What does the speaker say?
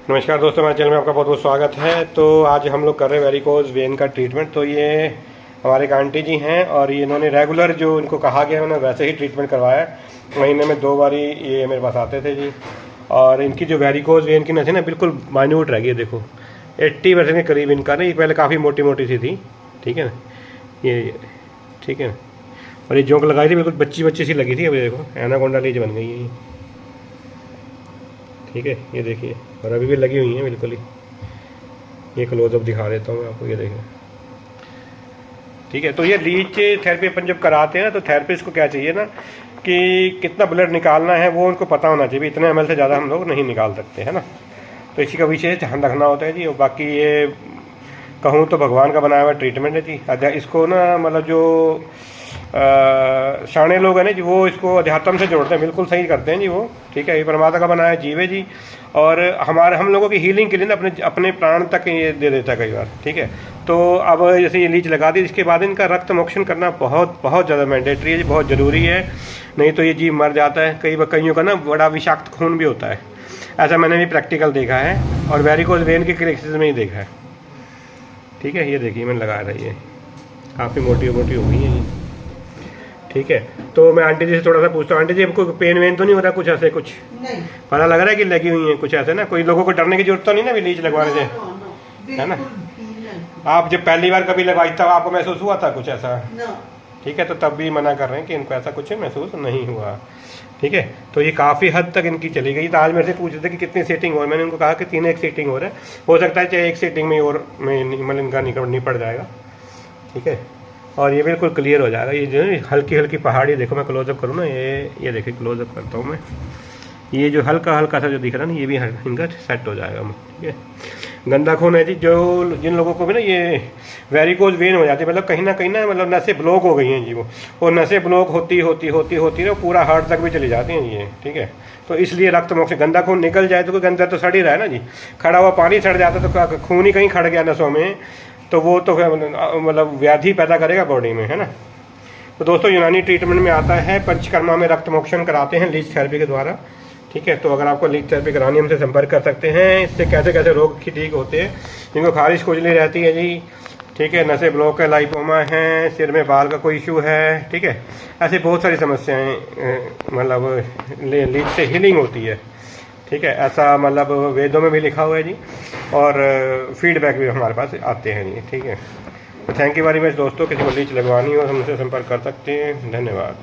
नमस्कार दोस्तों, हमारे चैनल में आपका बहुत बहुत स्वागत है। तो आज हम लोग कर रहे हैं वेरिकोज वेन का ट्रीटमेंट। तो ये हमारे एक आंटी जी हैं और ये इन्होंने रेगुलर जो इनको कहा गया मैंने वैसे ही ट्रीटमेंट करवाया। महीने में 2 बारी ये मेरे पास आते थे जी। और इनकी जो वेरिकोज वेन की नसें ना बिल्कुल माइन्यूट रह गई है। देखो 80% के करीब इनका ना, ये पहले काफ़ी मोटी मोटी सी थी, ठीक है ना, ये ठीक है ना। और ये जोंक लगाई थी बिल्कुल बच्ची सी लगी थी, अभी देखो एनाकोंडा लीज बन गई है, ठीक है। ये देखिए, और अभी भी लगी हुई हैं बिल्कुल ही। ये क्लोजअप दिखा देता हूँ मैं आपको, ये देखिए, ठीक है। तो ये लीच थेरेपी अपन जब कराते हैं ना, तो थेरेपिस्ट को क्या चाहिए ना कि कितना ब्लड निकालना है वो उनको पता होना चाहिए। इतने ml से ज़्यादा हम लोग नहीं निकाल सकते, है ना। तो इसी का विशेष ध्यान रखना होता है जी। और बाकी ये कहूँ तो भगवान का बनाया हुआ ट्रीटमेंट है जी। इसको ना मतलब जो शाणे लोग हैं ना जी, वो इसको अध्यात्म से जोड़ते हैं, बिल्कुल सही करते हैं जी वो, ठीक है। ये परमात्मा का बनाया जीव है जी। और हम लोगों की हीलिंग के लिए ना अपने प्राण तक ये दे देता है कई बार, ठीक है। तो अब जैसे ये लीच लगा दी, इसके बाद इनका रक्त मोक्षण करना बहुत बहुत ज़्यादा मैंडेटरी है जी, बहुत ज़रूरी है। नहीं तो ये जीव मर जाता है। कईयों का ना बड़ा विषाक्त खून भी होता है, ऐसा मैंने भी प्रैक्टिकल देखा है और वेरिकोज वेन के केसेस में ही देखा है, ठीक है। ये देखिए मैंने लगा रही है, काफ़ी मोटी हो गई है ये, ठीक है। तो मैं आंटी जी से थोड़ा सा पूछता हूँ, आंटी जी आपको पेन वेन तो नहीं हो रहा कुछ ऐसे? कुछ नहीं, पता लग रहा है कि लगी हुई है कुछ ऐसे ना। कोई लोगों को डरने की जरूरत तो नहीं ना लीच लगवाने से, है ना। आप जब पहली बार कभी लगवाई तब आपको महसूस हुआ था कुछ ऐसा? ठीक है, तो तब भी मना कर रहे हैं कि इनको ऐसा कुछ महसूस नहीं हुआ, ठीक है। तो ये काफ़ी हद तक इनकी चली गई। तो आज मेरे से पूछ रहे थे कि कितनी सीटिंग हो रही है। मैंने उनको कहा कि 3 एक सीटिंग हो रहा है, हो सकता है चाहे 1 सीटिंग में और मतलब इनका निपट जाएगा, ठीक है। और ये बिल्कुल क्लियर हो जाएगा। ये जो है हल्की हल्की पहाड़ी, देखो मैं क्लोजअप करूँ ना, ये देखिए क्लोजअप करता हूँ मैं, ये जो हल्का सा जो दिख रहा है ना, ये भी इनका सेट हो जाएगा, ठीक है। गंदा खून है जी, जो जिन लोगों को भी ना ये वेरिकोज वेन हो जाती है, मतलब कहीं ना मतलब नसें ब्लॉक हो गई हैं जी वो नसें ब्लॉक होती ना पूरा हार्ट तक भी चली जाती हैं ये, ठीक है। तो इसलिए रक्त मोक्ष, गंदा खून निकल जाए तो कोई गंदा तो सड़ ही रहा है ना जी। खड़ा हुआ पानी सड़ जाता तो खून ही कहीं खड़ गया नसों में, तो वो तो मतलब व्याधि पैदा करेगा बॉडी में, है ना। तो दोस्तों यूनानी ट्रीटमेंट में आता है, पंचकर्मा में रक्त मोक्षण कराते हैं लीच थेरेपी के द्वारा, ठीक है। तो अगर आपको लीच थेरेपी करानी, हमसे संपर्क कर सकते हैं। इससे कैसे कैसे रोग ठीक होते हैं, जिनको खारिश खुजली रहती है जी, ठीक है, नसें ब्लॉक है, लाइपोमा है, सिर में बाल का कोई इशू है, ठीक है, ऐसी बहुत सारी समस्याएं मतलब लीच से हीलिंग होती है, ठीक है। ऐसा मतलब वेदों में भी लिखा हुआ है जी, और फीडबैक भी हमारे पास आते हैं जी, ठीक है। तो थैंक यू वेरी मच दोस्तों। किसी को लीच लगवानी हो हमसे संपर्क कर सकते हैं। धन्यवाद।